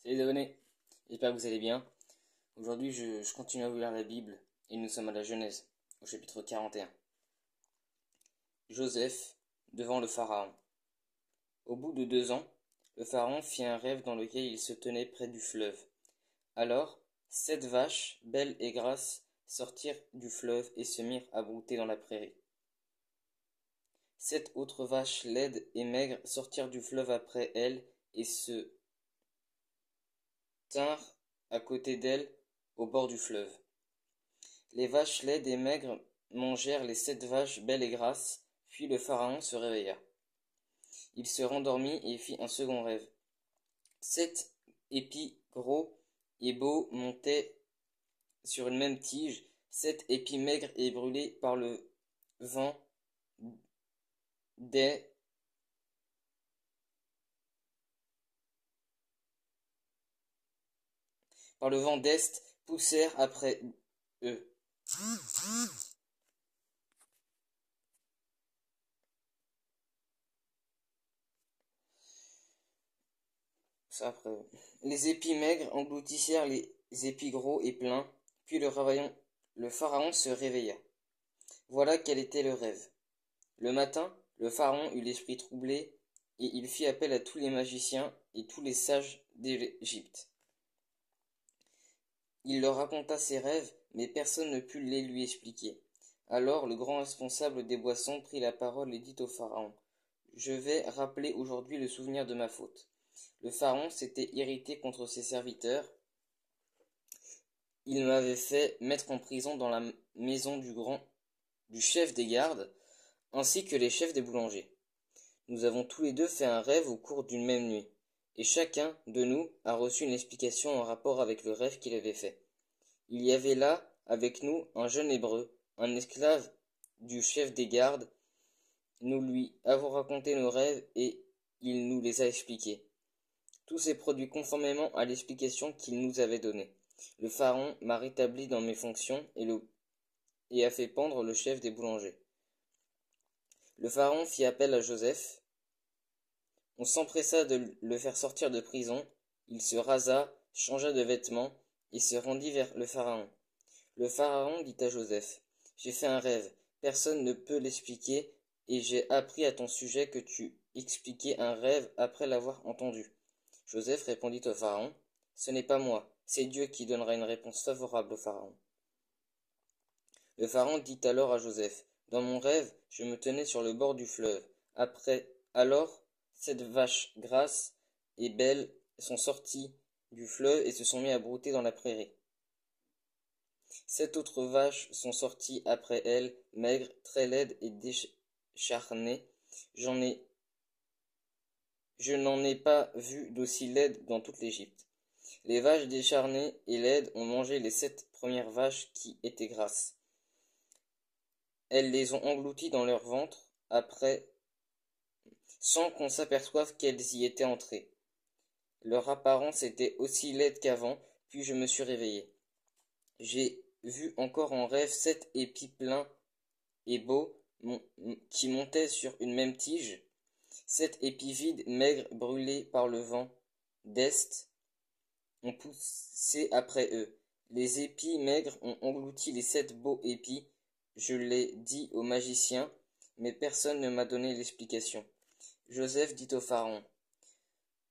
Salut les abonnés, j'espère que vous allez bien. Aujourd'hui, je continue à vous lire la Bible et nous sommes à la Genèse, au chapitre 41. Joseph devant le Pharaon. Au bout de 2 ans, le Pharaon fit un rêve dans lequel il se tenait près du fleuve. Alors, 7 vaches, belles et grasses, sortirent du fleuve et se mirent à brouter dans la prairie. 7 autres vaches laides et maigres sortirent du fleuve après elles et se tinrent à côté d'elles au bord du fleuve. Les vaches laides et maigres mangèrent les 7 vaches belles et grasses, puis le Pharaon se réveilla. Il se rendormit et fit un second rêve. 7 épis gros et beaux montaient sur une même tige, 7 épis maigres et brûlés par le vent des d'est poussèrent après eux. Les épis maigres engloutissèrent les épis gros et pleins, puis le Pharaon se réveilla. Voilà quel était le rêve. Le matin, le Pharaon eut l'esprit troublé, et il fit appel à tous les magiciens et tous les sages d'Égypte. Il leur raconta ses rêves, mais personne ne put les lui expliquer. Alors le grand responsable des boissons prit la parole et dit au Pharaon: Je vais rappeler aujourd'hui le souvenir de ma faute. Le Pharaon s'était irrité contre ses serviteurs. Il m'avait fait mettre en prison dans la maison du chef des gardes, ainsi que les chefs des boulangers. Nous avons tous les deux fait un rêve au cours d'une même nuit, et chacun de nous a reçu une explication en rapport avec le rêve qu'il avait fait. Il y avait là, avec nous, un jeune Hébreu, un esclave du chef des gardes. Nous lui avons raconté nos rêves et il nous les a expliqués. Tout s'est produit conformément à l'explication qu'il nous avait donnée. Le Pharaon m'a rétabli dans mes fonctions et a fait pendre le chef des boulangers. Le Pharaon fit appel à Joseph. On s'empressa de le faire sortir de prison. Il se rasa, changea de vêtements et se rendit vers le Pharaon. Le Pharaon dit à Joseph: J'ai fait un rêve, personne ne peut l'expliquer, et j'ai appris à ton sujet que tu expliquais un rêve après l'avoir entendu. Joseph répondit au Pharaon: Ce n'est pas moi, c'est Dieu qui donnera une réponse favorable au Pharaon. Le Pharaon dit alors à Joseph: Dans mon rêve, je me tenais sur le bord du fleuve. Alors, 7 vaches grasses et belles sont sorties du fleuve et se sont mis à brouter dans la prairie. 7 autres vaches sont sorties après elles, maigres, très laides et décharnées. Je n'en ai pas vu d'aussi laides dans toute l'Égypte. Les vaches décharnées et laides ont mangé les 7 premières vaches qui étaient grasses. Elles les ont englouties dans leur ventre après, sans qu'on s'aperçoive qu'elles y étaient entrées. Leur apparence était aussi laide qu'avant, puis je me suis réveillé. J'ai vu encore en rêve 7 épis pleins et beaux qui montaient sur une même tige, 7 épis vides, maigres, brûlés par le vent d'est, ont poussé après eux. Les épis maigres ont englouti les 7 beaux épis. Je l'ai dit aux magiciens, mais personne ne m'a donné l'explication. Joseph dit au Pharaon: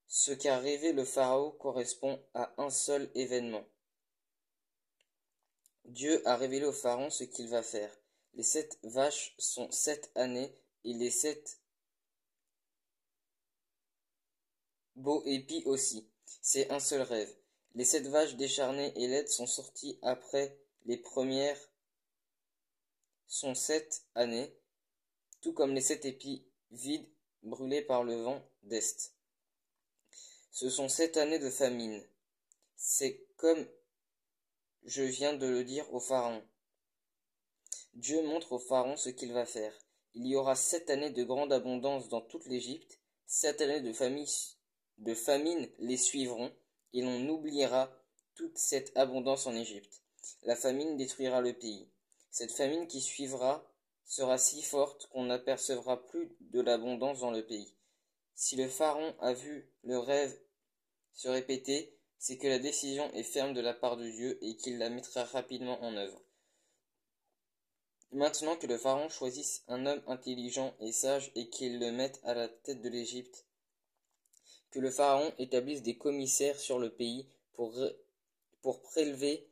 Ce qu'a rêvé le Pharaon correspond à un seul événement. Dieu a révélé au Pharaon ce qu'il va faire. Les 7 vaches sont 7 années, et les 7 beaux épis aussi. C'est un seul rêve. Les 7 vaches décharnées et laides sont sorties après les premières sont 7 années, tout comme les 7 épis vides brûlés par le vent d'est. Ce sont 7 années de famine. C'est comme je viens de le dire au Pharaon. Dieu montre au Pharaon ce qu'il va faire. Il y aura 7 années de grande abondance dans toute l'Égypte, 7 années de famine les suivront, et l'on oubliera toute cette abondance en Égypte. La famine détruira le pays. Cette famine qui suivra sera si forte qu'on n'apercevra plus de l'abondance dans le pays. Si le Pharaon a vu le rêve se répéter, c'est que la décision est ferme de la part de Dieu et qu'il la mettra rapidement en œuvre. Maintenant que le pharaon choisisse un homme intelligent et sage et qu'il le mette à la tête de l'Égypte, que le pharaon établisse des commissaires sur le pays pour prélever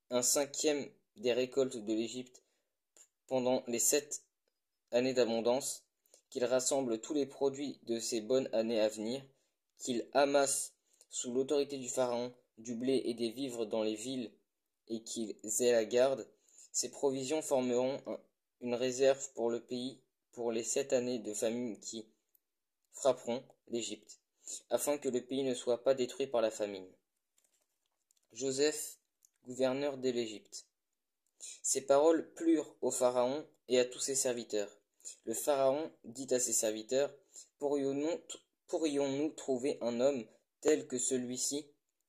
un cinquième des récoltes de l'Égypte pendant les 7 années d'abondance, qu'il rassemble tous les produits de ces bonnes années à venir, qu'il amasse sous l'autorité du pharaon du blé et des vivres dans les villes et qu'ils aient la garde. Ces provisions formeront une réserve pour le pays pour les 7 années de famine qui frapperont l'Égypte, afin que le pays ne soit pas détruit par la famine. Joseph, gouverneur de l'Égypte. Ces paroles plurent au pharaon et à tous ses serviteurs. Le pharaon dit à ses serviteurs, pourrions-nous trouver un homme tel que celui-ci,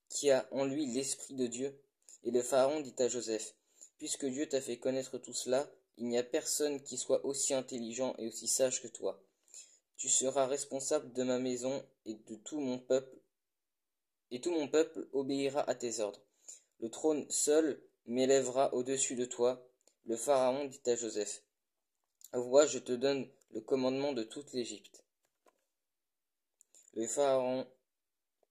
qui a en lui l'esprit de Dieu? Et le pharaon dit à Joseph, puisque Dieu t'a fait connaître tout cela, il n'y a personne qui soit aussi intelligent et aussi sage que toi. Tu seras responsable de ma maison et de tout mon peuple, et tout mon peuple obéira à tes ordres. Le trône seul m'élèvera au-dessus de toi. Le pharaon dit à Joseph, vois, je te donne le commandement de toute l'Égypte. Le pharaon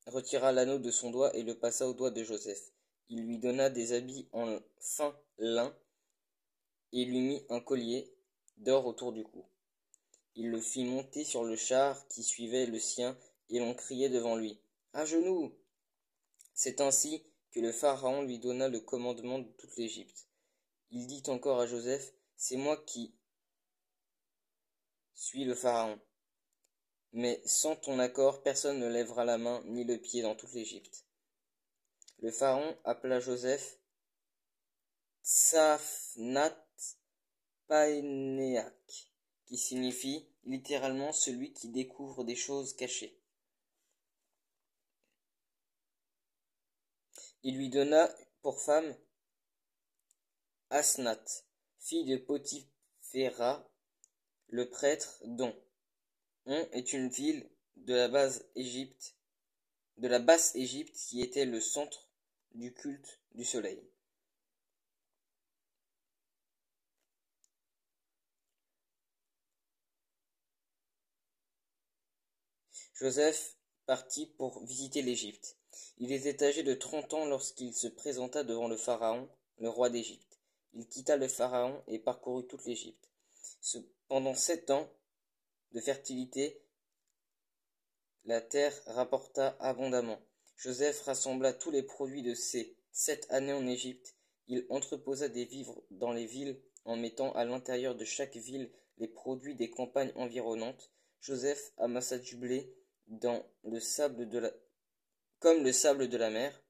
retira l'anneau de son doigt et le passa au doigt de Joseph. Il lui donna des habits en fin lin et lui mit un collier d'or autour du cou. Il le fit monter sur le char qui suivait le sien et l'on criait devant lui, à genoux! C'est ainsi que le pharaon lui donna le commandement de toute l'Égypte. Il dit encore à Joseph, c'est moi qui suis le pharaon. Mais sans ton accord, personne ne lèvera la main ni le pied dans toute l'Égypte. Le pharaon appela Joseph Tsafnat Paenéach, qui signifie littéralement celui qui découvre des choses cachées. Il lui donna pour femme Asnath, fille de Potiphéra, le prêtre, dont On est une ville de la basse Égypte qui était le centre du culte du soleil. Joseph partit pour visiter l'Égypte. Il était âgé de 30 ans lorsqu'il se présenta devant le pharaon, le roi d'Égypte. Il quitta le pharaon et parcourut toute l'Égypte. Pendant 7 ans de fertilité, la terre rapporta abondamment. Joseph rassembla tous les produits de ces 7 années en Égypte. Il entreposa des vivres dans les villes en mettant à l'intérieur de chaque ville les produits des campagnes environnantes. Joseph amassa du blé comme le sable de la mer,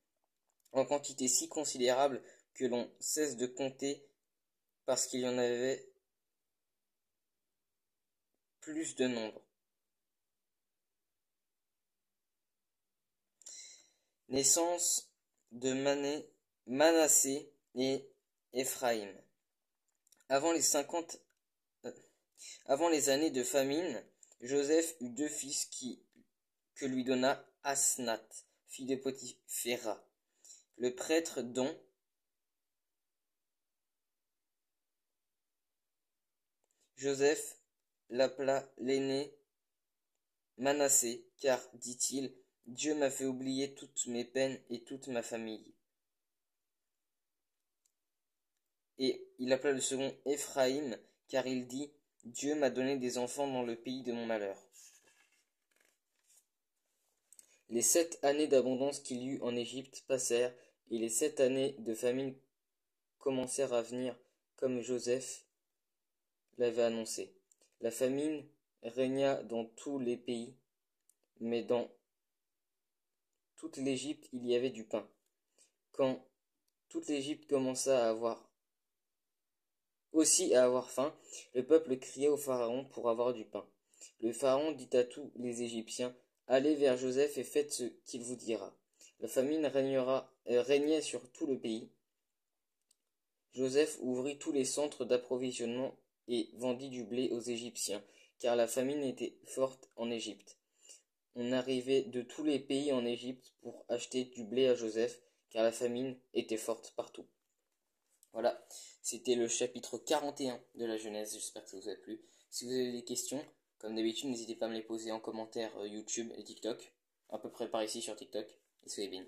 en quantité si considérable que l'on cesse de compter parce qu'il y en avait plus de nombre. Naissance de Manassé et Éphraïm. Avant les années de famine, Joseph eut 2 fils que lui donna Asnath, fille de Potiphéra, le prêtre dont Joseph l'appela l'aîné Manassé, car, dit-il, Dieu m'a fait oublier toutes mes peines et toute ma famille. Et il appela le second Éphraïm, car il dit, Dieu m'a donné des enfants dans le pays de mon malheur. Les 7 années d'abondance qu'il y eut en Égypte passèrent, et les 7 années de famine commencèrent à venir, comme Joseph l'avait annoncé. La famine régna dans tous les pays, mais dans toute l'Égypte il y avait du pain. Quand toute l'Égypte commença à avoir faim, le peuple cria au pharaon pour avoir du pain. Le pharaon dit à tous les Égyptiens, allez vers Joseph et faites ce qu'il vous dira. La famine régnait sur tout le pays. Joseph ouvrit tous les centres d'approvisionnement et vendit du blé aux Égyptiens, car la famine était forte en Égypte. on arrivait de tous les pays en Égypte pour acheter du blé à Joseph, car la famine était forte partout. Voilà, c'était le chapitre 41 de la Genèse, j'espère que ça vous a plu. Si vous avez des questions, comme d'habitude, n'hésitez pas à me les poser en commentaire YouTube et TikTok, à peu près par ici sur TikTok, et soyez bien.